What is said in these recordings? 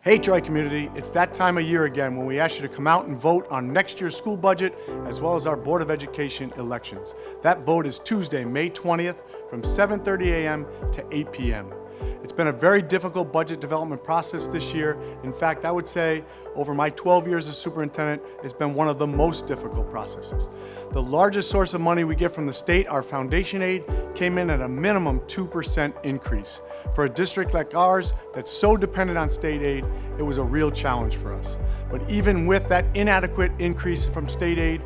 Hey Troy community, it's that time of year again when we ask you to come out and vote on next year's school budget as well as our Board of Education elections. That vote is Tuesday, May 20th from 7:30 a.m. to 8 p.m. It's been a very difficult budget development process this year. In fact, I would say over my 12 years as superintendent, it's been one of the most difficult processes. The largest source of money we get from the state, our foundation aid, came in at a minimum 2% increase. For a district like ours that's so dependent on state aid, it was a real challenge for us. But even with that inadequate increase from state aid,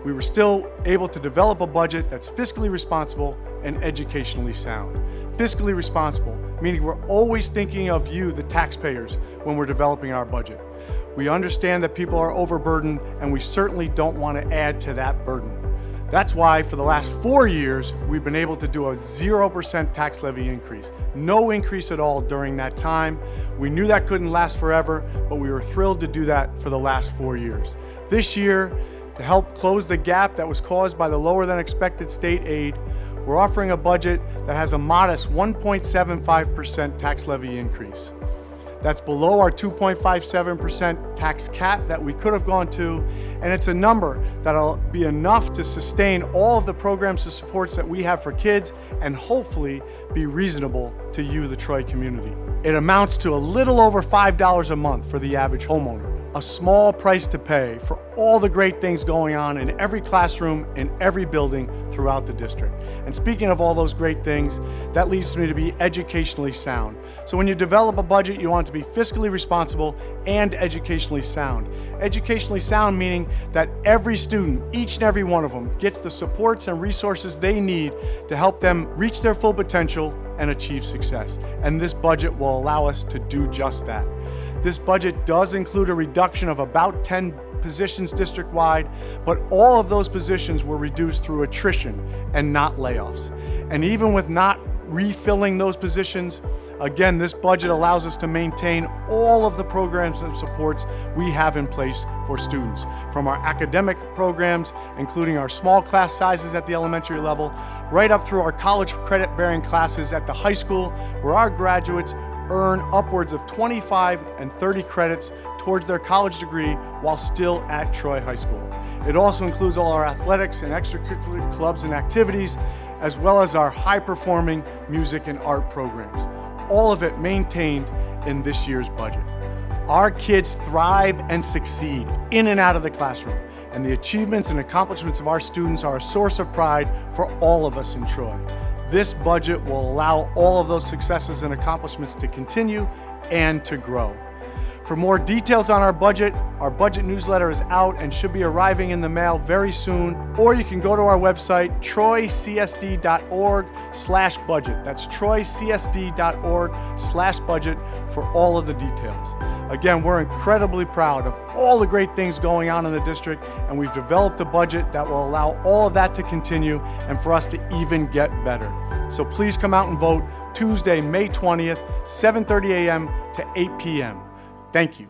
we were still able to develop a budget that's fiscally responsible and educationally sound. Fiscally responsible, meaning we're always thinking of you, the taxpayers, when we're developing our budget. We understand that people are overburdened, and we certainly don't want to add to that burden. That's why for the last 4 years, we've been able to do a 0% tax levy increase. No increase at all during that time. We knew that couldn't last forever, but we were thrilled to do that for the last 4 years. This year, to help close the gap that was caused by the lower than expected state aid, we're offering a budget that has a modest 1.75% tax levy increase. That's below our 2.57% tax cap that we could have gone to, and it's a number that'll be enough to sustain all of the programs and supports that we have for kids and hopefully be reasonable to you, the Troy community. It amounts to a little over $5 a month for the average homeowner. A small price to pay for all the great things going on in every classroom, in every building throughout the district. And speaking of all those great things, that leads me to be educationally sound. So when you develop a budget, you want it to be fiscally responsible and educationally sound. Educationally sound meaning that every student, each and every one of them, gets the supports and resources they need to help them reach their full potential and achieve success. And this budget will allow us to do just that. This budget does include a reduction of about 10 positions district-wide, but all of those positions were reduced through attrition and not layoffs. And even with not refilling those positions, again, this budget allows us to maintain all of the programs and supports we have in place for students, from our academic programs, including our small class sizes at the elementary level, right up through our college credit-bearing classes at the high school, where our graduates earn upwards of 25 and 30 credits towards their college degree while still at Troy High School. It also includes all our athletics and extracurricular clubs and activities, as well as our high-performing music and art programs. All of it maintained in this year's budget. Our kids thrive and succeed in and out of the classroom, and the achievements and accomplishments of our students are a source of pride for all of us in Troy. This budget will allow all of those successes and accomplishments to continue and to grow. For more details on our budget newsletter is out and should be arriving in the mail very soon, or you can go to our website, troycsd.org/budget. That's troycsd.org/budget for all of the details. Again, we're incredibly proud of all the great things going on in the district, and we've developed a budget that will allow all of that to continue and for us to even get better. So please come out and vote Tuesday, May 20th, 7:30 a.m. to 8 p.m. Thank you.